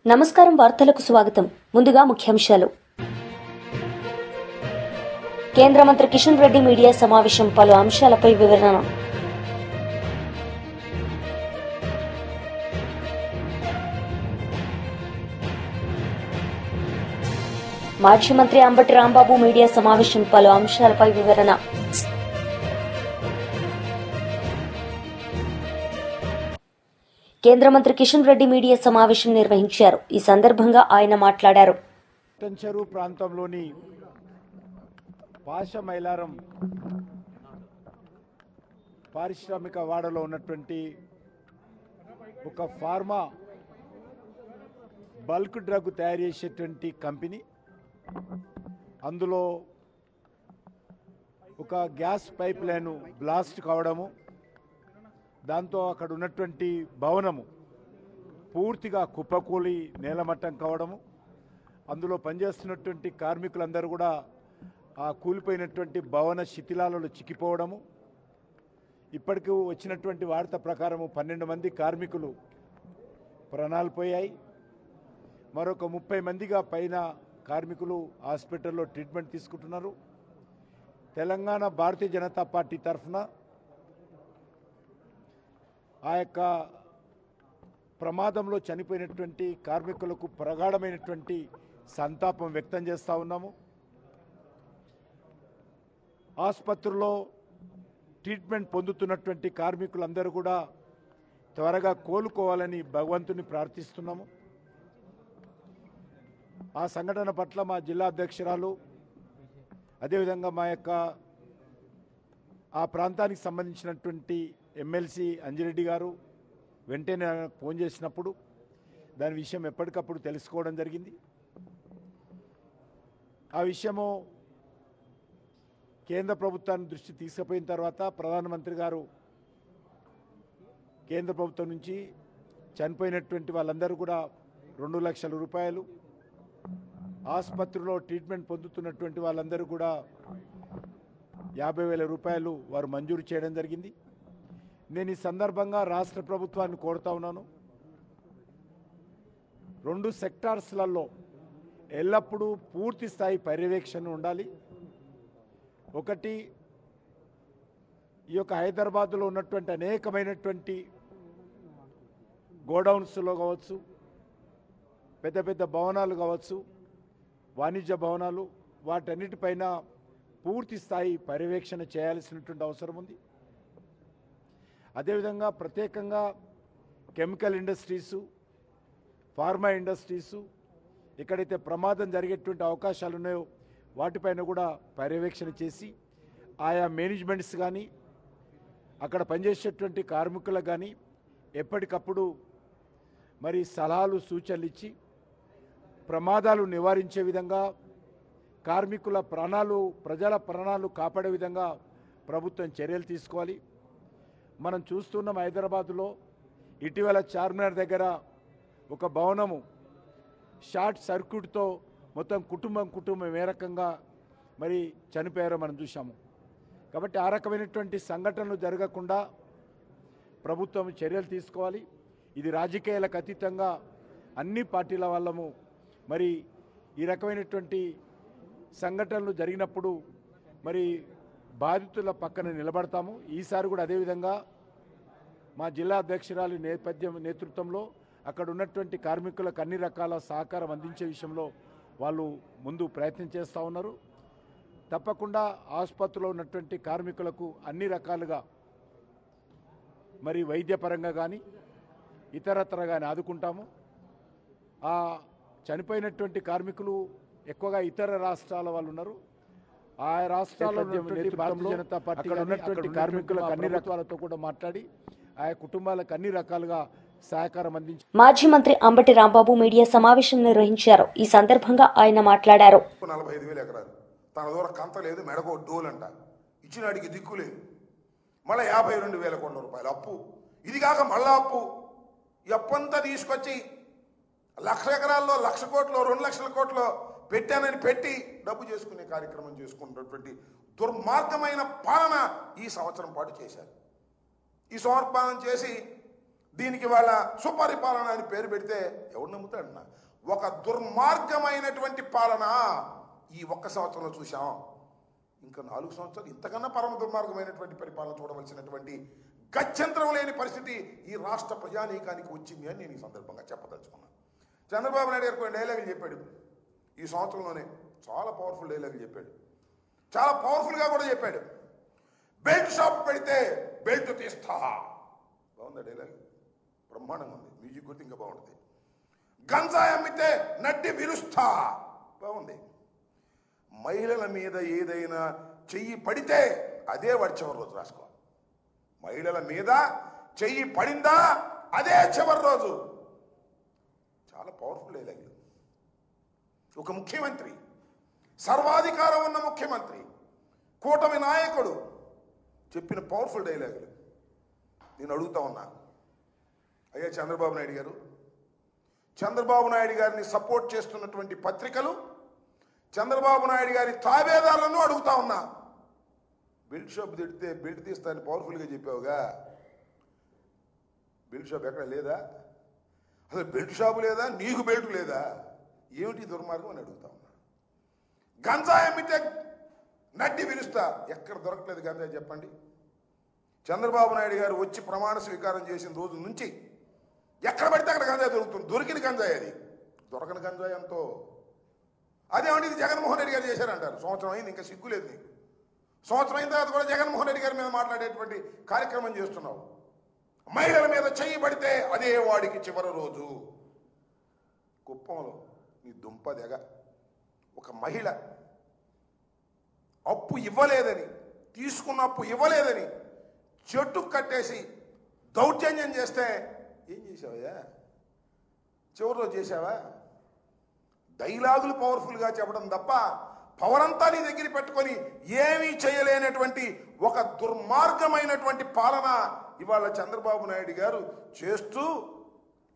నమస్కారం వార్తలకు స్వాగతం. ముందుగా ముఖ్యాంశాలు. కేంద్ర మంత్రి కిషన్ రెడ్డి మీడియా సమావేశం పలు అంశాలపై వివరణ. మాజీ మంత్రి అంబటి రాంబాబు మీడియా సమావేశం పలు అంశాలపై వివరణ. కేంద్ర మంత్రి కిషన్ రెడ్డి మీడియా సమావేశం నిర్వహించారు. ఈ సందర్భంగా ఆయన మాట్లాడారు. చెరువు ప్రాంతంలోని పాష మైలారం పారిశ్రామిక వాడలో ఉన్నటువంటి ఒక ఫార్మా బల్క్ డ్రగ్ తయారు చేసేటువంటి కంపెనీ, అందులో ఒక గ్యాస్ పైప్ లైన్ బ్లాస్ట్ కావడము, దాంతో అక్కడ ఉన్నటువంటి భవనము పూర్తిగా కుప్పకూలి నేలమట్టం కావడము, అందులో పనిచేస్తున్నటువంటి కార్మికులందరూ కూడా ఆ కూలిపోయినటువంటి భవన శిథిలాలలో చిక్కిపోవడము. ఇప్పటికీ వచ్చినటువంటి వార్త ప్రకారము 12 మంది కార్మికులు ప్రాణాలు పోయాయి. మరొక 30 మందిగా పైన కార్మికులు హాస్పిటల్లో ట్రీట్మెంట్ తీసుకుంటున్నారు. తెలంగాణ భారతీయ జనతా పార్టీ తరఫున ఆ యొక్క ప్రమాదంలో చనిపోయినటువంటి కార్మికులకు ప్రగాఢమైనటువంటి సంతాపం వ్యక్తం చేస్తూ ఉన్నాము. ఆసుపత్రుల్లో ట్రీట్మెంట్ పొందుతున్నటువంటి కార్మికులందరూ కూడా త్వరగా కోలుకోవాలని భగవంతుని ప్రార్థిస్తున్నాము. ఆ సంఘటన పట్ల మా జిల్లా అధ్యక్షురాలు, అదేవిధంగా మా యొక్క ఆ ప్రాంతానికి సంబంధించినటువంటి ఎమ్మెల్సీ అంజిరెడ్డి గారు వెంటనే ఫోన్ చేసినప్పుడు దాని విషయం ఎప్పటికప్పుడు తెలుసుకోవడం జరిగింది. ఆ విషయము కేంద్ర ప్రభుత్వాన్ని దృష్టి తీసుకుపోయిన తర్వాత ప్రధానమంత్రి గారు కేంద్ర ప్రభుత్వం నుంచి చనిపోయినటువంటి వాళ్ళందరూ కూడా 2 లక్షల రూపాయలు, ఆసుపత్రిలో ట్రీట్మెంట్ పొందుతున్నటువంటి వాళ్ళందరూ కూడా 50,000 రూపాయలు వారు మంజూరు చేయడం జరిగింది. నేను ఈ సందర్భంగా రాష్ట్ర ప్రభుత్వాన్ని కోరుతా ఉన్నాను, 2 సెక్టార్స్లలో ఎల్లప్పుడూ పూర్తి స్థాయి పర్యవేక్షణ ఉండాలి. ఒకటి, ఈ యొక్క హైదరాబాద్లో ఉన్నటువంటి అనేకమైనటువంటి గోడౌన్స్లో కావచ్చు, పెద్ద పెద్ద భవనాలు కావచ్చు, వాణిజ్య భవనాలు, వాటన్నిటిపైన పూర్తి స్థాయి పర్యవేక్షణ చేయాల్సినటువంటి అవసరం ఉంది. అదేవిధంగా ప్రత్యేకంగా కెమికల్ ఇండస్ట్రీసు, ఫార్మా ఇండస్ట్రీసు, ఎక్కడైతే ప్రమాదం జరిగేటువంటి అవకాశాలు ఉన్నాయో వాటిపైన కూడా పర్యవేక్షణ చేసి ఆయా మేనేజ్మెంట్స్ కానీ అక్కడ పనిచేసేటువంటి కార్మికులకు కానీ ఎప్పటికప్పుడు మరి సలహాలు సూచనలు ఇచ్చి ప్రమాదాలు నివారించే విధంగా, కార్మికుల ప్రాణాలు, ప్రజల ప్రాణాలు కాపాడే విధంగా ప్రభుత్వం చర్యలు తీసుకోవాలి. మనం చూస్తున్నాం, హైదరాబాదులో ఇటీవల చార్మినార్ దగ్గర ఒక భవనము షార్ట్ సర్క్యూట్తో మొత్తం కుటుంబం ఏ రకంగా మరి చనిపోయారో మనం చూసాము. కాబట్టి ఆ రకమైనటువంటి సంఘటనలు జరగకుండా ప్రభుత్వం చర్యలు తీసుకోవాలి. ఇది రాజకీయాలకు అతీతంగా అన్ని పార్టీల వాళ్ళము మరి ఈ రకమైనటువంటి సంఘటనలు జరిగినప్పుడు మరి బాధితుల పక్కన నిలబడతాము. ఈసారి కూడా అదేవిధంగా మా జిల్లా అధ్యక్షురాలి నేతృత్వంలో అక్కడ ఉన్నటువంటి కార్మికులకు అన్ని రకాల సహకారం అందించే విషయంలో వాళ్ళు ముందు ప్రయత్నం చేస్తూ ఉన్నారు. తప్పకుండా ఆసుపత్రిలో ఉన్నటువంటి కార్మికులకు అన్ని రకాలుగా మరి వైద్యపరంగా కానీ ఇతరత్ర కానీ ఆదుకుంటాము. ఆ చనిపోయినటువంటి కార్మికులు ఎక్కువగా ఇతర రాష్ట్రాల వాళ్ళు ఉన్నారు. ఆ రాష్ట్రాల్లో భారతీయ జనతా పార్టీ ఉన్నటువంటి కార్మికులకు అన్ని రకాలతో కూడా మాట్లాడి ఆయా కుటుంబాలకు అన్ని రకాలుగా సహకారం అందించి. మాజీ మంత్రి అంబటి రాంబాబు మీడియా సమావేశం నిర్వహించారు. ఈ సందర్భంగా ఆయన మాట్లాడారు. 45,000 ఎకరాలు తన దూర కంత లేదు, మెడకో డోలంట, ఇచ్చినాడికి దిక్కు లేదు, మళ్ళీ 52,000 కోట్ల రూపాయలు అప్పు. ఇది కాక మళ్ళా అప్పు. ఈ అప్పంతా తీసుకొచ్చి 1,00,000 ఎకరాల్లో 1,00,000 కోట్లు 2 లక్షల కోట్లు పెట్టానని పెట్టి డబ్బు చేసుకునే కార్యక్రమం చేసుకున్నటువంటి దుర్మార్గమైన పాలన ఈ సంవత్సరం పాటు చేశారు. ఈ సమర్పణం చేసి దీనికి వాళ్ళ సుపరిపాలన అని పేరు పెడితే ఎవడు నమ్ముతాడన్నా? ఒక దుర్మార్గమైనటువంటి పాలన ఈ ఒక్క సంవత్సరంలో చూసాం. ఇంకా 4 సంవత్సరాలు ఇంతకన్నా పరమ దుర్మార్గమైనటువంటి పరిపాలన చూడవలసినటువంటి గత్యంతరం లేని పరిస్థితి ఈ రాష్ట్ర ప్రజానీకానికి వచ్చింది అని నేను ఈ సందర్భంగా చెప్పదలుచుకున్నాను. చంద్రబాబు నాయుడు గారు కొన్ని డైలాగులు చెప్పాడు ఈ సంవత్సరంలోనే, చాలా పవర్ఫుల్ డైలాగులు చెప్పాడు, చాలా పవర్ఫుల్గా కూడా చెప్పాడు. బెల్ట్ షాప్ పెడితే బెల్ట్ తీస్తా, బాగుంది డైలాగ్, బ్రహ్మాండంగా ఉంది, మ్యూజిక్ గుర్తు ఇంకా బాగుంటుంది. గంజాయి అమ్మితే నడ్డి విరుస్తా, బాగుంది. మహిళల మీద ఏదైనా చెయ్యి పడితే అదే వాడి చివరి రోజు రాసుకో. మహిళల మీద చెయ్యి పడిందా అదే చివరి రోజు. చాలా పవర్ఫుల్ డైలాగులు. ఒక ముఖ్యమంత్రి, సర్వాధికారం ఉన్న ముఖ్యమంత్రి, కూటమి నాయకుడు చెప్పిన పవర్ఫుల్ డైలాగులు. నేను అడుగుతా ఉన్నా, అయ్యా చంద్రబాబు నాయుడు గారు, చంద్రబాబు నాయుడు గారిని సపోర్ట్ చేస్తున్నటువంటి పత్రికలు, చంద్రబాబు నాయుడు గారి తాబేదారులను అడుగుతా ఉన్నా, బెల్ట్ షాప్ తిడితే బెల్ట్ తీస్తానని పవర్ఫుల్గా చెప్పావుగా, బెల్ట్ షాప్ ఎక్కడ లేదా? అసలు బెల్ట్ షాపు లేదా? నీకు బెల్ట్ లేదా? ఏమిటి దుర్మార్గం అని అడుగుతా ఉన్నా. గంజాయి అమ్మితే నడ్డి విరుస్తా, ఎక్కడ దొరకలేదు గంజాయి చెప్పండి. చంద్రబాబు నాయుడు గారు వచ్చి ప్రమాణ స్వీకారం చేసిన రోజు నుంచి ఎక్కడ పడితే అక్కడ గంజాయి దొరుకుతుంది. దొరికిన గంజాయి అది, దొరకని గంజాయి ఎంతో. అదేమంటే ఇది జగన్మోహన్ రెడ్డి గారు చేశారంటారు. సంవత్సరం అయింది, ఇంకా సిగ్గులేదు నీకు. సంవత్సరం అయిన తర్వాత కూడా జగన్మోహన్ రెడ్డి గారి మీద మాట్లాడేటువంటి కార్యక్రమం చేస్తున్నావు. మహిళల మీద చెయ్యి పడితే అదే వాడికి చివరి రోజు. కుప్పంలో నీ దుంపదెగ ఒక మహిళ అప్పు ఇవ్వలేదని, తీసుకున్న అప్పు ఇవ్వలేదని చెట్టు కట్టేసి దౌర్జన్యం చేస్తే ఏం చేసావయ్యా? చివరి రోజు చేసావా? డైలాగులు పవర్ఫుల్గా చెప్పడం తప్ప పవర్ అంతా నీ దగ్గర పెట్టుకొని ఏమీ చేయలేనటువంటి ఒక దుర్మార్గమైనటువంటి పాలన ఇవాళ చంద్రబాబు నాయుడు గారు చేస్తూ,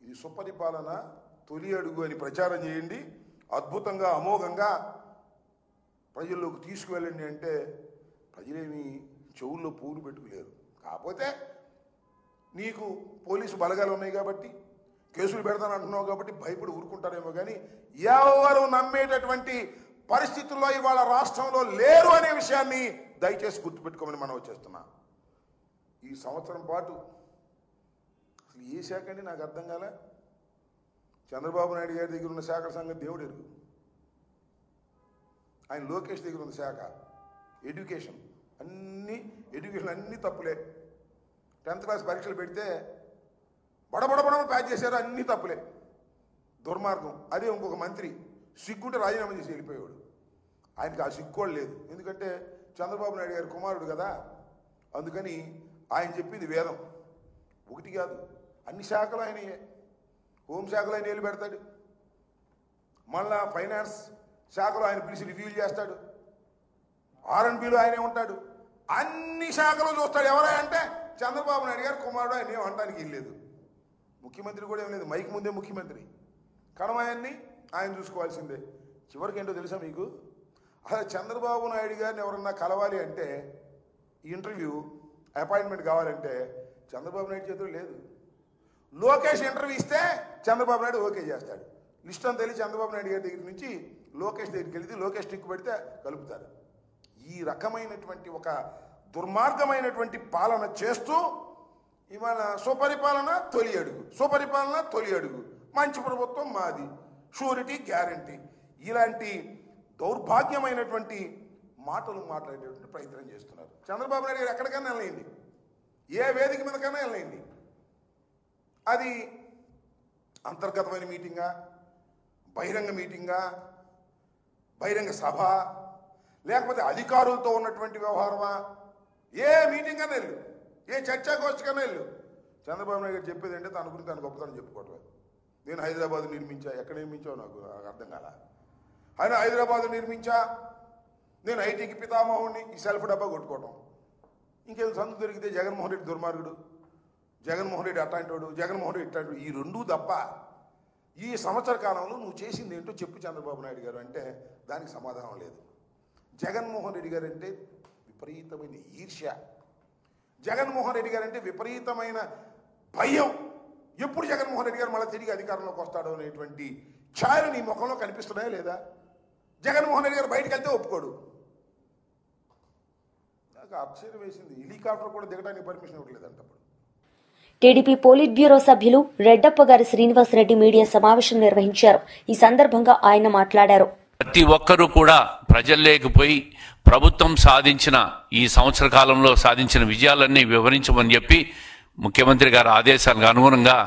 ఇది సుపరిపాలన తొలి అడుగు అని ప్రచారం చేయండి, అద్భుతంగా అమోఘంగా ప్రజల్లోకి తీసుకువెళ్ళండి అంటే ప్రజలేమి చెవుల్లో పూలు పెట్టుకోలేరు. కాకపోతే నీకు పోలీసు బలగాలు ఉన్నాయి కాబట్టి, కేసులు పెడతానంటున్నావు కాబట్టి భయపడి ఊరుకుంటారేమో కానీ ఎవరు నమ్మేటటువంటి పరిస్థితుల్లో ఇవాళ రాష్ట్రంలో లేరు అనే విషయాన్ని దయచేసి గుర్తుపెట్టుకోమని మనం వచ్చేస్తున్నా. ఈ సంవత్సరం పాటు అసలు ఏ శాఖ అండి నాకు అర్థం కాలే. చంద్రబాబు నాయుడు గారి దగ్గర ఉన్న శాఖల సంగతి దేవుడు ఎరుగు. ఆయన లోకేష్ దగ్గర ఉన్న శాఖ ఎడ్యుకేషన్, ఎడ్యుకేషన్ అన్నీ తప్పులే. 10th క్లాస్ పరీక్షలు పెడితే బడబడబడమని ప్యాచ్ చేశారు, అన్నీ తప్పులే, దుర్మార్గం. అదే ఇంకొక మంత్రి సిగ్గుంటే రాజీనామా చేసి వెళ్ళిపోయాడు. ఆయనకి ఆ సిగ్గు లేదు, ఎందుకంటే చంద్రబాబు నాయుడు గారి కుమారుడు కదా. అందుకని ఆయన చెప్పింది వేదం. ఒకటి కాదు, అన్ని శాఖలు ఆయనయే. హోంశాఖలో ఆయన ఏళ్ళు పెడతాడు, మళ్ళా ఫైనాన్స్ శాఖలో ఆయన పిలిచి రివ్యూలు చేస్తాడు, R&Bలో ఆయనే ఉంటాడు, అన్ని శాఖలు చూస్తాడు. ఎవరైనా అంటే చంద్రబాబు నాయుడు గారు కుమారుడు, ఆయన ఏం అనడానికి వెళ్ళలేదు. ముఖ్యమంత్రి కూడా ఏం లేదు, మైక్ ముందే ముఖ్యమంత్రి, కణమాయాన్ని ఆయన చూసుకోవాల్సిందే. చివరికి ఏంటో తెలుసా మీకు? అసలు చంద్రబాబు నాయుడు గారిని ఎవరన్నా కలవాలి అంటే, ఇంటర్వ్యూ అపాయింట్మెంట్ కావాలంటే చంద్రబాబు నాయుడు చేతిలో లేదు. లోకేష్ ఇంటర్వ్యూ ఇస్తే చంద్రబాబు నాయుడు ఓకే చేస్తాడు. లిస్ట్ అంతా తెలిసి చంద్రబాబు నాయుడు గారి దగ్గర నుంచి లోకేష్ దగ్గరికి వెళితే లోకేష్ టిక్కు పెడితే కలుపుతారు. ఈ రకమైనటువంటి ఒక దుర్మార్గమైనటువంటి పాలన చేస్తూ ఇవాళ సుపరిపాలన తొలి అడుగు, సుపరిపాలన తొలి అడుగు, మంచి ప్రభుత్వం మాది, షూరిటీ గ్యారంటీ, ఇలాంటి దౌర్భాగ్యమైనటువంటి మాటలు మాట్లాడేటువంటి ప్రయత్నం చేస్తున్నారు. చంద్రబాబు నాయుడు గారు ఎక్కడికైనా వెళ్ళండి, ఏ వేదిక మీదకైనా వెళ్ళండి, అది అంతర్గతమైన మీటింగా, బహిరంగ మీటింగా, బహిరంగ సభ, లేకపోతే అధికారులతో ఉన్నటువంటి వ్యవహారమా, ఏ మీటింగ్ కన్నా వెళ్ళు, ఏ చర్చాగోష్ఠి కన్నా వెళ్ళు, చంద్రబాబు నాయుడు గారు చెప్పేది అంటే తన గురించి తన గొప్పతనం చెప్పుకోవటం. నేను హైదరాబాద్ నిర్మించా, ఎక్కడ నిర్మించావు నాకు అర్థం కాల. ఆయన హైదరాబాద్ నిర్మించా, నేను ఐటీకి పితామహుడిని, ఈ సెల్ఫ్ డబ్బా కొట్టుకోవటం. ఇంకేదో సందు దొరికితే జగన్మోహన్ రెడ్డి దుర్మార్గుడు, జగన్మోహన్ రెడ్డి అట్లాంటోడు, జగన్మోహన్ రెడ్డి ఇట్లాంటి, ఈ రెండూ తప్ప ఈ సంవత్సర కాలంలో నువ్వు చేసింది ఏంటో చెప్పు చంద్రబాబు నాయుడు గారు అంటే దానికి సమాధానం లేదు. జగన్మోహన్ రెడ్డి గారు అంటే విపరీతమైన ఈర్ష్య, జగన్మోహన్ రెడ్డి గారు అంటే విపరీతమైన భయం ఎప్పుడు జగన్మోహన్ రెడ్డి గారు మళ్ళీ తిరిగి అధికారంలోకి వస్తాడో అనేటువంటి ఛాయలు నీ ముఖంలో కనిపిస్తున్నాయా లేదా? జగన్మోహన్ రెడ్డి గారు బయటకు వెళ్తే ఒప్పుకోడు. నాకు ఆశ్చర్యం వేసింది, హెలికాప్టర్ కూడా దిగడానికి పర్మిషన్ ఇవ్వట్లేదంట. టీడీపీ పోలిట్ బ్యూరో సభ్యులు రెడ్డప్ప గారి శ్రీనివాసరెడ్డి మీడియా సమావేశం నిర్వహించారు. ఈ సందర్భంగా ఆయన మాట్లాడారు. ప్రతి ఒక్కరూ కూడా ప్రజల్లోకి పోయి ప్రభుత్వం సాధించిన ఈ సంవత్సర కాలంలో సాధించిన విజయాలన్నీ వివరించమని చెప్పి ముఖ్యమంత్రి గారి ఆదేశాలకు అనుగుణంగా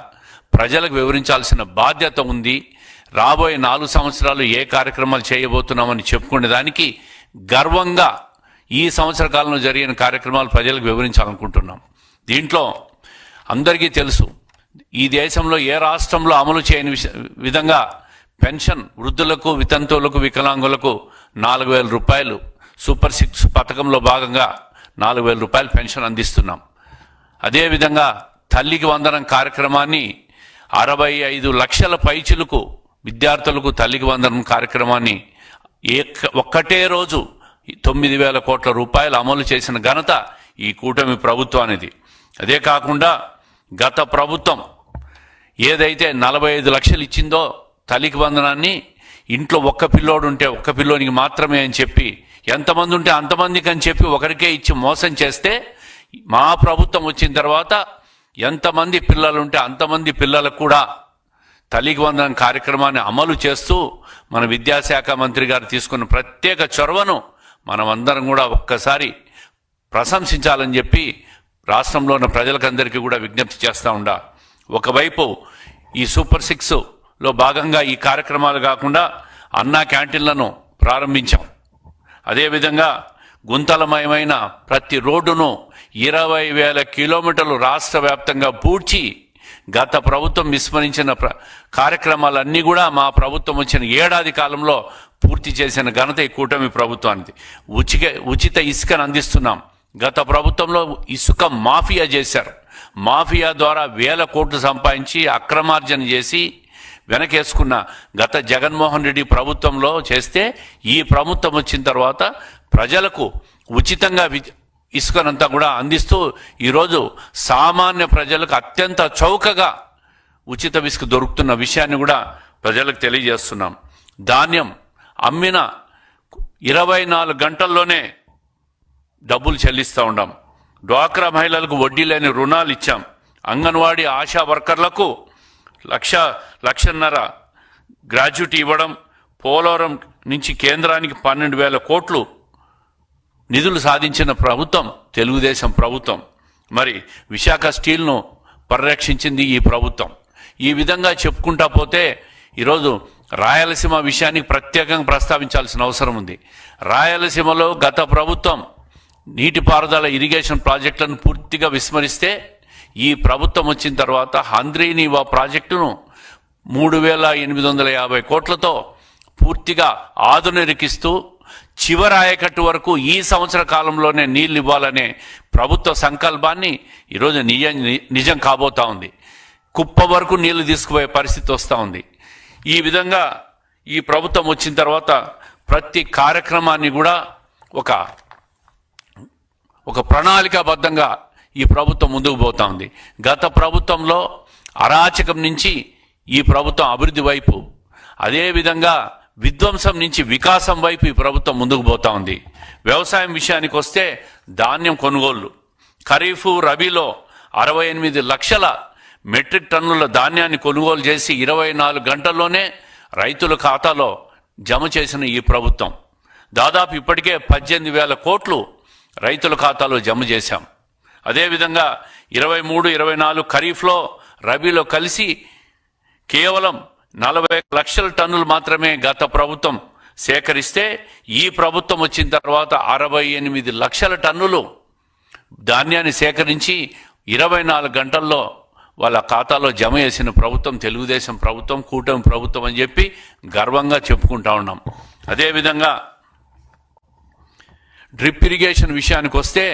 ప్రజలకు వివరించాల్సిన బాధ్యత ఉంది. రాబోయే 4 సంవత్సరాలు ఏ కార్యక్రమాలు చేయబోతున్నామని చెప్పుకునే దానికి గర్వంగా ఈ సంవత్సర కాలంలో జరిగిన కార్యక్రమాలు ప్రజలకు వివరించాలనుకుంటున్నాం. దీంట్లో అందరికీ తెలుసు, ఈ దేశంలో ఏ రాష్ట్రంలో అమలు చేయని విధంగా పెన్షన్ వృద్ధులకు, వితంతువులకు, వికలాంగులకు 4,000 రూపాయలు సూపర్ 6 పథకంలో భాగంగా 4,000 రూపాయలు పెన్షన్ అందిస్తున్నాం. అదేవిధంగా తల్లికి వందనం కార్యక్రమాన్ని 65 లక్షల పైచిలకు విద్యార్థులకు తల్లికి వందనం కార్యక్రమాన్ని ఒక్కటే రోజు 9,000 కోట్ల రూపాయలు అమలు చేసిన ఘనత ఈ కూటమి ప్రభుత్వానిది. అదే కాకుండా గత ప్రభుత్వం ఏదైతే 45 లక్షలు ఇచ్చిందో తల్లికి వందనాన్ని ఇంట్లో ఒక్క పిల్లోడు ఉంటే ఒక్క పిల్లోనికి మాత్రమే అని చెప్పి, ఎంతమంది ఉంటే అంతమందికి అని చెప్పి ఒకరికే ఇచ్చి మోసం చేస్తే, మా ప్రభుత్వం వచ్చిన తర్వాత ఎంతమంది పిల్లలు ఉంటే అంతమంది పిల్లలకు కూడా తల్లికి వందనం కార్యక్రమాన్ని అమలు చేస్తూ మన విద్యాశాఖ మంత్రి గారు తీసుకున్న ప్రత్యేక చొరవను మనమందరం కూడా ఒక్కసారి ప్రశంసించాలని చెప్పి రాష్ట్రంలో ఉన్న ప్రజలకందరికీ కూడా విజ్ఞప్తి చేస్తూ ఉండా. ఒకవైపు ఈ సూపర్ 6లో భాగంగా ఈ కార్యక్రమాలు కాకుండా అన్నా క్యాంటీన్లను ప్రారంభించాం. అదేవిధంగా గుంతలమయమైన ప్రతి రోడ్డును 20,000 కిలోమీటర్లు రాష్ట్ర వ్యాప్తంగా పూడ్చి గత ప్రభుత్వం విస్మరించిన కార్యక్రమాలన్నీ కూడా మా ప్రభుత్వం వచ్చిన ఏడాది కాలంలో పూర్తి చేసిన ఘనత ఈ కూటమి ప్రభుత్వానికి. ఉచిత ఇసుకను అందిస్తున్నాం. గత ప్రభుత్వంలో ఇసుక మాఫియా చేశారు. మాఫియా ద్వారా 1,000 కోట్లు సంపాదించి అక్రమార్జన చేసి వెనకేసుకున్న గత జగన్మోహన్ రెడ్డి ప్రభుత్వంలో చేస్తే, ఈ ప్రభుత్వం వచ్చిన తర్వాత ప్రజలకు ఉచితంగా ఇసుకనంతా కూడా అందిస్తూ ఈరోజు సామాన్య ప్రజలకు అత్యంత చౌకగా ఉచిత ఇసుక దొరుకుతున్న విషయాన్ని కూడా ప్రజలకు తెలియజేస్తున్నాం. ధాన్యం అమ్మిన 24 గంటల్లోనే డబ్బులు చెల్లిస్తూ ఉన్నాం. డ్వాక్రా మహిళలకు వడ్డీ లేని రుణాలు ఇచ్చాం. అంగన్వాడీ ఆశా వర్కర్లకు 1,00,000 గ్రాడ్యుటీ ఇవ్వడం, పోలవరం నుంచి కేంద్రానికి 12,000 కోట్లు నిధులు సాధించిన ప్రభుత్వం తెలుగుదేశం ప్రభుత్వం. మరి విశాఖ స్టీల్ను పరిరక్షించింది ఈ ప్రభుత్వం. ఈ విధంగా చెప్పుకుంటా పోతే ఈరోజు రాయలసీమ విషయానికి ప్రత్యేకంగా ప్రస్తావించాల్సిన అవసరం ఉంది. రాయలసీమలో గత ప్రభుత్వం నీటిపారుదల ఇరిగేషన్ ప్రాజెక్టులను పూర్తిగా విస్మరిస్తే, ఈ ప్రభుత్వం వచ్చిన తర్వాత హంద్రీనీవా ప్రాజెక్టును 3,850 కోట్లతో పూర్తిగా ఆధునికిస్తూ చివరి ఆయకట్టు వరకు ఈ సంవత్సర కాలంలోనే నీళ్లు ఇవ్వాలనే ప్రభుత్వ సంకల్పాన్ని ఈరోజు నిజం కాబోతా ఉంది. కుప్ప వరకు నీళ్లు తీసుకుపోయే పరిస్థితి వస్తూ ఉంది. ఈ విధంగా ఈ ప్రభుత్వం వచ్చిన తర్వాత ప్రతి కార్యక్రమాన్ని కూడా ఒక ప్రణాళికాబద్ధంగా ఈ ప్రభుత్వం ముందుకు పోతా ఉంది. గత ప్రభుత్వంలో అరాచకం నుంచి ఈ ప్రభుత్వం అభివృద్ధి వైపు, అదేవిధంగా విధ్వంసం నుంచి వికాసం వైపు ఈ ప్రభుత్వం ముందుకు పోతా ఉంది. వ్యవసాయం విషయానికి వస్తే ధాన్యం కొనుగోళ్లు ఖరీఫ్, రబీలో 68 లక్షల మెట్రిక్ టన్నుల ధాన్యాన్ని కొనుగోలు చేసి 24 గంటల్లోనే రైతుల ఖాతాలో జమ చేసిన ఈ ప్రభుత్వం. దాదాపు ఇప్పటికే 18,000 కోట్లు రైతుల ఖాతాలో జమ చేశాం. అదేవిధంగా 23-24 ఖరీఫ్లో, రబీలో కలిసి కేవలం 40 లక్షల టన్నులు మాత్రమే గత ప్రభుత్వం సేకరిస్తే, ఈ ప్రభుత్వం వచ్చిన తర్వాత 68 లక్షల టన్నులు ధాన్యాన్ని సేకరించి 24 గంటల్లో వాళ్ళ ఖాతాలో జమ చేసిన ప్రభుత్వం తెలుగుదేశం ప్రభుత్వం, కూటమి ప్రభుత్వం అని చెప్పి గర్వంగా చెప్పుకుంటా ఉన్నాం. అదేవిధంగా డ్రిప్ ఇరిగేషన్ విషయానికి వస్తే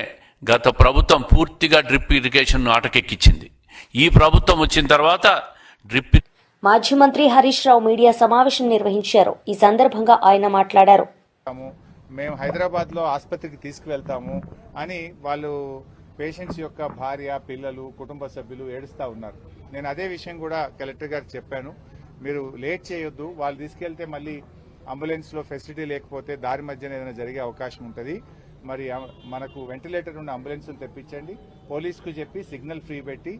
గత ప్రభుత్వం పూర్తిగా డ్రిప్ ఇరిగేషన్ ఆటకెక్కించింది. ఈ ప్రభుత్వం వచ్చిన తర్వాత డ్రిప్. మాజీ మంత్రి హరీష్ రావు మీడియా సమావేశం నిర్వహించారు. ఈ సందర్భంగా ఆయన మాట్లాడారు. మేము హైదరాబాద్లో ఆసుపత్రికి తీసుకువెళ్తాము అని వాళ్ళు పేషెంట్స్ యొక్క భార్య, పిల్లలు, కుటుంబ సభ్యులు ఏడుస్తూ ఉన్నారు. నేను అదే విషయం కూడా కలెక్టర్ గారికి చెప్పాను. మీరు లేట్ చేయొద్దు, వాళ్ళు తీసుకెళ్తే మళ్ళీ అంబులెన్స్లో ఫెసిలిటీ లేకపోతే దారి మధ్యన ఏదైనా జరిగే అవకాశం ఉంటుంది. మరి మనకు వెంటిలేటర్ ఉన్న అంబులెన్సులు తెప్పించండి, పోలీసుకు చెప్పి సిగ్నల్ ఫ్రీ పెట్టి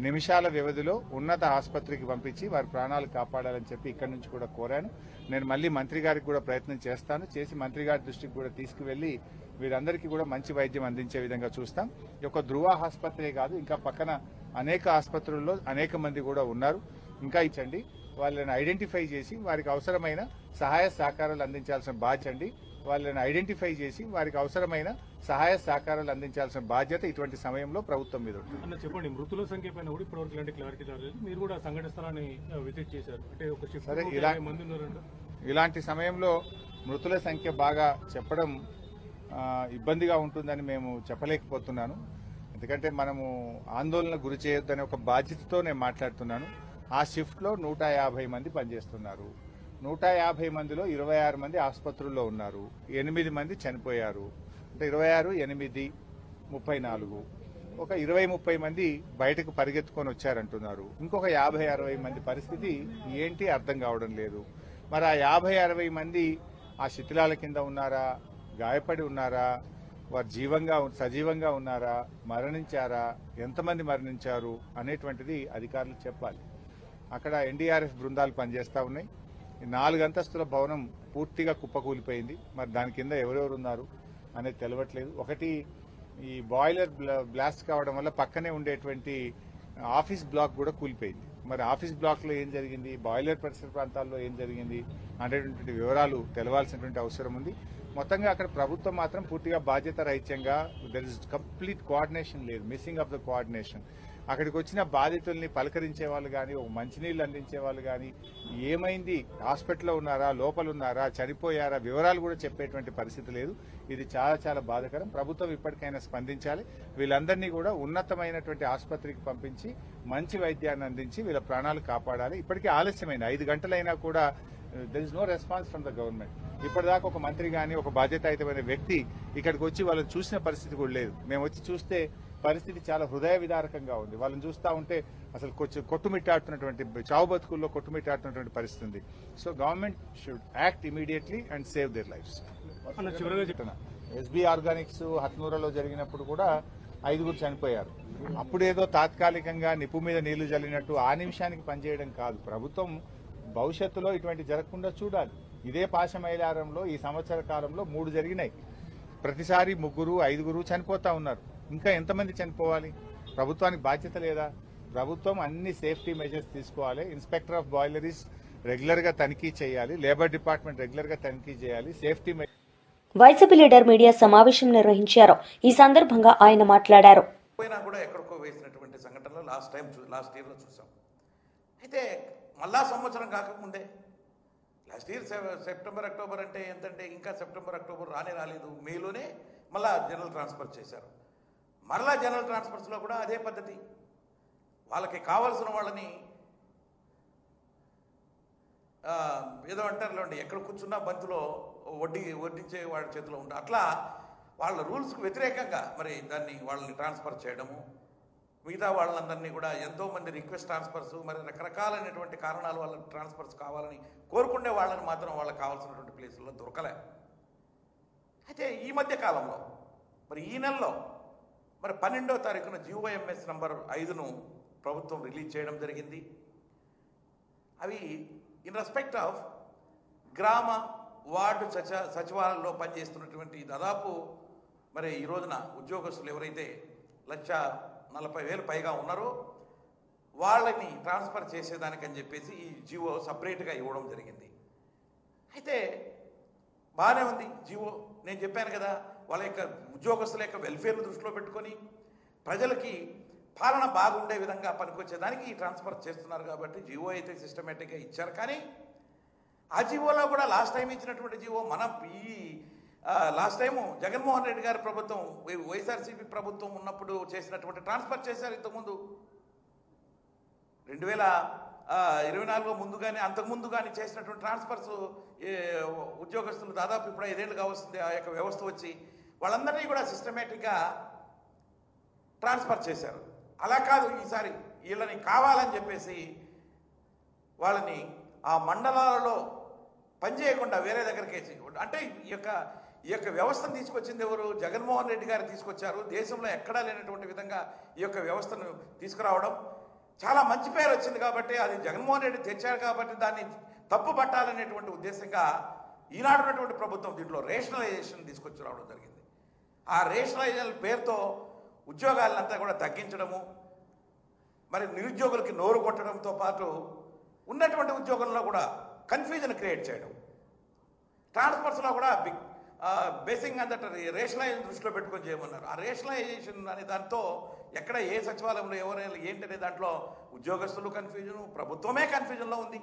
నిమిషాల వ్యవధిలో ఉన్నత ఆసుపత్రికి పంపించి వారి ప్రాణాలు కాపాడాలని చెప్పి ఇక్కడి నుంచి కూడా కోరాను. నేను మళ్ళీ మంత్రి గారికి కూడా ప్రయత్నం చేసి మంత్రి గారి దృష్టికి కూడా తీసుకువెళ్లి వీరందరికీ కూడా మంచి వైద్యం అందించే విధంగా చూస్తాం. ఈ యొక్క ధృవ ఆసుపత్రే కాదు, ఇంకా పక్కన అనేక ఆసుపత్రుల్లో అనేక మంది కూడా ఉన్నారు. ఇంకా ఇచ్చండి, వాళ్ళని ఐడెంటిఫై చేసి వారికి అవసరమైన సహాయ సహకారాలు అందించాల్సిన బాధ్యత ఇటువంటి సమయంలో ప్రభుత్వం మీద ఉంటుంది. చెప్పండి, మృతుల సంఖ్య పైన కూడా ఇప్పటివరకు ఇలాంటి క్లారిటీ రాలేదు. మీరు కూడా సంఘటన స్థలాన్ని విజిట్ చేశారు, అంటే ఒక సరే, మంది ఉన్నారంట. ఇలాంటి సమయంలో మృతుల సంఖ్య బాగా చెప్పడం ఇబ్బందిగా ఉంటుందని మేము చెప్పలేకపోతున్నాను. ఎందుకంటే మనము ఆందోళన గురి చేయొద్దని ఒక బాధ్యతతో నేను మాట్లాడుతున్నాను. ఆ షిఫ్ట్లో 150 మంది పనిచేస్తున్నారు. 150 మందిలో 26 మంది ఆసుపత్రుల్లో ఉన్నారు, 8 మంది చనిపోయారు. అంటే 26, 8, 34, ఒక 20-30 మంది బయటకు పరిగెత్తుకొని వచ్చారంటున్నారు. ఇంకొక 50-60 మంది పరిస్థితి ఏంటి అర్థం కావడం లేదు. మరి ఆ 50-60 మంది ఆ శిథిలాల కింద ఉన్నారా, గాయపడి ఉన్నారా, వారు సజీవంగా ఉన్నారా, మరణించారా, ఎంతమంది మరణించారు అనేటువంటిది అధికారులు చెప్పాలి. అక్కడ ఎన్డీఆర్ఎఫ్ బృందాలు పనిచేస్తూ ఉన్నాయి. 4 అంతస్తుల భవనం పూర్తిగా కుప్పకూలిపోయింది. మరి దాని కింద ఎవరెవరు ఉన్నారు అనేది తెలవట్లేదు. ఒకటి, ఈ బాయిలర్ బ్లాస్ట్ కావడం వల్ల పక్కనే ఉండేటువంటి ఆఫీస్ బ్లాక్ కూడా కూలిపోయింది. మరి ఆఫీస్ బ్లాక్ లో ఏం జరిగింది, బాయిలర్ పరిసర ప్రాంతాల్లో ఏం జరిగింది అనేటువంటి వివరాలు తెలవాల్సినటువంటి అవసరం ఉంది. మొత్తంగా అక్కడ ప్రభుత్వం మాత్రం పూర్తిగా బాధ్యత రహిత్యంగా, దర్ ఇస్ కంప్లీట్ కోఆర్డినేషన్ లేదు, మిస్సింగ్ ఆఫ్ ద కోఆర్డినేషన్. అక్కడికి వచ్చిన బాధితుల్ని పలకరించే వాళ్ళు కానీ, ఒక మంచినీళ్ళు అందించే వాళ్ళు కానీ, ఏమైంది, హాస్పిటల్లో ఉన్నారా, లోపల ఉన్నారా, చనిపోయారా, వివరాలు కూడా చెప్పేటువంటి పరిస్థితి లేదు. ఇది చాలా చాలా బాధాకరం. ప్రభుత్వం ఇప్పటికైనా స్పందించాలి. వీళ్ళందరినీ కూడా ఉన్నతమైనటువంటి ఆసుపత్రికి పంపించి మంచి వైద్యాన్ని అందించి వీళ్ళ ప్రాణాలు కాపాడాలి. ఇప్పటికీ ఆలస్యమైంది, 5 గంటలైనా కూడా there is no response from the government. ఇప్పటిదాకా ఒక మంత్రి కానీ, ఒక బాధ్యతాయుతమైన వ్యక్తి ఇక్కడికి వచ్చి వాళ్ళని చూసిన పరిస్థితి కూడా లేదు. మేము వచ్చి చూస్తే పరిస్థితి చాలా హృదయ విదారకంగా ఉంది. వాళ్ళని చూస్తూ ఉంటే అసలు కొట్టుమిట్టాడుతున్నటువంటి, చావు బతుకుల్లో కొట్టుమిట్టాడుతున్నటువంటి పరిస్థితి ఉంది. So government should act immediately and save their lives. SB Organics హత్నూరాలో జరిగినప్పుడు కూడా 5 చనిపోయారు. అప్పుడేదో తాత్కాలికంగా నిప్పు మీద నీళ్లు జల్లినట్టు ఆ నిమిషానికి పనిచేయడం కాదు. ప్రభుత్వం భవిష్యత్తులో ఇటువంటి జరగకుండా చూడాలి. ఇదే పాశమైలారంలో ఈ సంవత్సర కాలంలో 3 జరిగినాయి. ప్రతిసారి 3, 5 చనిపోతా ఉన్నారు. ఇంకా ఎంతమంది చనిపోవాలి? ప్రభుత్వానికి బాధ్యత లేదా? ప్రభుత్వం అన్ని సేఫ్టీ మెజర్స్ తీసుకోవాలి. ఇన్స్పెక్టర్ ఆఫ్ బాయిలరీస్ రెగ్యులర్ గా తనిఖీ చేయాలి, లేబర్ డిపార్ట్మెంట్ రెగ్యులర్ గా తనిఖీ చేయాలి. సేఫ్టీ వైసీపీ లీడర్ మీడియా సమావేశం నిర్వహించారు. ఈ సందర్భంగా ఆయన మాట్లాడారు. పోయినా కూడా ఎక్కడికో వేసినటువంటి సంఘటనలు లాస్ట్ ఇయర్లో చూసాం. అయితే మళ్ళా సంవత్సరం కాకముందే, లాస్ట్ ఇయర్ సెప్టెంబర్ అక్టోబర్ అంటే ఎంతంటే ఇంకా సెప్టెంబర్ అక్టోబర్ రాలేదు, మేలోనే మళ్ళా జనరల్ ట్రాన్స్ఫర్ చేశారు. మరలా జనరల్ ట్రాన్స్ఫర్స్లో కూడా అదే పద్ధతి. వాళ్ళకి కావాల్సిన వాళ్ళని ఏదో అంటారులేండి, ఎక్కడ కూర్చున్నా బంతిలో వడ్డించే వాళ్ళ చేతిలో ఉంటారు. అట్లా వాళ్ళ రూల్స్కు వ్యతిరేకంగా మరి వాళ్ళని ట్రాన్స్ఫర్ చేయడము, మిగతా వాళ్ళందరినీ కూడా ఎంతోమంది రిక్వెస్ట్ ట్రాన్స్ఫర్స్, మరి రకరకాలైనటువంటి కారణాలు వాళ్ళ ట్రాన్స్ఫర్స్ కావాలని కోరుకునే వాళ్ళని మాత్రం వాళ్ళకి కావాల్సినటువంటి ప్లేసుల్లో దొరకలే. అయితే ఈ మధ్య కాలంలో మరి ఈ నెలలో మరి 12వ తారీఖున GOMS నంబర్ 5ను ప్రభుత్వం రిలీజ్ చేయడం జరిగింది. అవి ఇన్ రెస్పెక్ట్ ఆఫ్ గ్రామ వార్డు సచివాలయంలో పనిచేస్తున్నటువంటి దాదాపు మరి ఈ రోజున ఉద్యోగస్తులు ఎవరైతే 1,40,000 పైగా ఉన్నారో వాళ్ళని ట్రాన్స్ఫర్ చేసేదానికని చెప్పేసి ఈ జీవో సపరేట్గా ఇవ్వడం జరిగింది. అయితే బాగానే ఉంది జీవో. నేను చెప్పాను కదా, వాళ్ళ యొక్క ఉద్యోగస్తుల యొక్క వెల్ఫేర్ను దృష్టిలో పెట్టుకొని ప్రజలకి పాలన బాగుండే విధంగా పనికొచ్చేదానికి ఈ ట్రాన్స్ఫర్ చేస్తున్నారు కాబట్టి జీవో అయితే సిస్టమేటిక్గా ఇచ్చారు. కానీ ఆ జీవోలో కూడా లాస్ట్ టైం ఇచ్చినటువంటి GO last time Jaganmohan Reddy గారి ప్రభుత్వం, వైఎస్ఆర్సీపీ ప్రభుత్వం ఉన్నప్పుడు చేసినటువంటి ట్రాన్స్ఫర్ చేశారు. ఇంతకుముందు 2024 ముందు కానీ అంతకుముందు కానీ చేసినటువంటి ట్రాన్స్ఫర్స్ ఉద్యోగస్తులు దాదాపు ఇప్పుడు 5 ఏళ్ళుగా వస్తుంది ఆ యొక్క వ్యవస్థ వచ్చి. వాళ్ళందరినీ కూడా సిస్టమేటిక్గా ట్రాన్స్ఫర్ చేశారు. అలా కాదు, ఈసారి వీళ్ళని కావాలని చెప్పేసి వాళ్ళని ఆ మండలాలలో పనిచేయకుండా వేరే దగ్గరికి వేసి, అంటే ఈ యొక్క వ్యవస్థను తీసుకొచ్చింది ఎవరు? జగన్మోహన్ రెడ్డి గారు తీసుకొచ్చారు. దేశంలో ఎక్కడా లేనటువంటి విధంగా ఈ యొక్క వ్యవస్థను తీసుకురావడం చాలా మంచి పేరు వచ్చింది కాబట్టి, అది జగన్మోహన్ రెడ్డి తెచ్చారు కాబట్టి దాన్ని తప్పు పట్టాలనేటువంటి ఉద్దేశంగా ఈనాడు ఉన్నటువంటి ప్రభుత్వం దీంట్లో రేషనలైజేషన్ తీసుకొచ్చి రావడం జరిగింది. ఆ రేషనలైజేషన్ పేరుతో ఉద్యోగాలంతా కూడా తగ్గించడము, మరి నిరుద్యోగులకి నోరు కొట్టడంతో పాటు ఉన్నటువంటి ఉద్యోగంలో కూడా కన్ఫ్యూజన్ క్రియేట్ చేయడం, ట్రాన్స్ఫర్స్లో కూడా బేసింగ్ అందట రేషనలైజేషన్ దృష్టిలో పెట్టుకొని చేయమన్నారు. ఆ రేషనలైజేషన్ అనే దాంతో ఎక్కడ ఏ సచివాలయంలో ఎవరైనా ఏంటనే దాంట్లో ఉద్యోగస్తులు కన్ఫ్యూజను, ప్రభుత్వమే కన్ఫ్యూజన్లో ఉంది.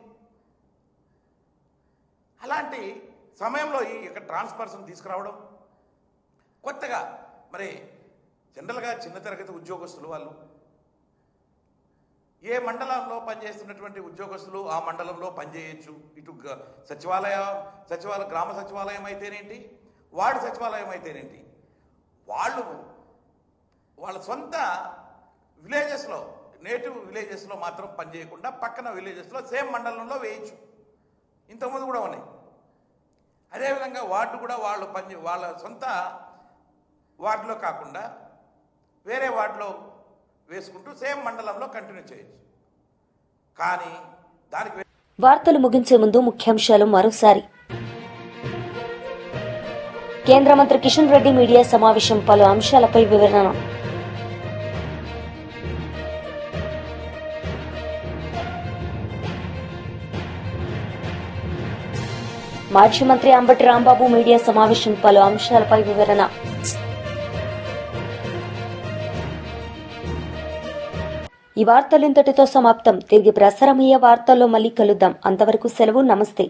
అలాంటి సమయంలో ఈ యొక్క ట్రాన్స్ఫర్స్ని తీసుకురావడం కొత్తగా, మరి జనరల్గా చిన్న తరగతి ఉద్యోగస్తులు వాళ్ళు ఏ మండలంలో పనిచేస్తున్నటువంటి ఉద్యోగస్తులు ఆ మండలంలో పనిచేయచ్చు. ఇటు గ్రామ సచివాలయం అయితేనేంటి, వార్డు సచివాలయం అయితేనేంటి, వాళ్ళ సొంత విలేజెస్లో, నేటివ్ విలేజెస్లో మాత్రం పనిచేయకుండా పక్కన విలేజెస్లో సేమ్ మండలంలో వేయచ్చు. ఇంతకుముందు కూడా ఉన్నాయి. అదేవిధంగా వార్డు కూడా వాళ్ళ సొంత వార్డులో కాకుండా వేరే వార్డులో వేసుకుంటూ సేమ్ మండలంలో కంటిన్యూ చేయొచ్చు. కానీ దానికి వార్తలు ముగించే ముందు ముఖ్యాంశాలు మరోసారి. కేంద్ర మంత్రి కిషన్ రెడ్డి మీడియా సమావేశం, పలు అంశాలపై వివరణ. మాజీ మంత్రి అంబటి రాంబాబు మీడియా సమావేశం, పలు అంశాలపై వివరణ. ఈ వార్తలు ఇంతటితో సమాప్తం. తిరిగి ప్రసారమయ్యే వార్తల్లో మళ్ళీ కలుద్దాం. అంతవరకు సెలవు. నమస్తే.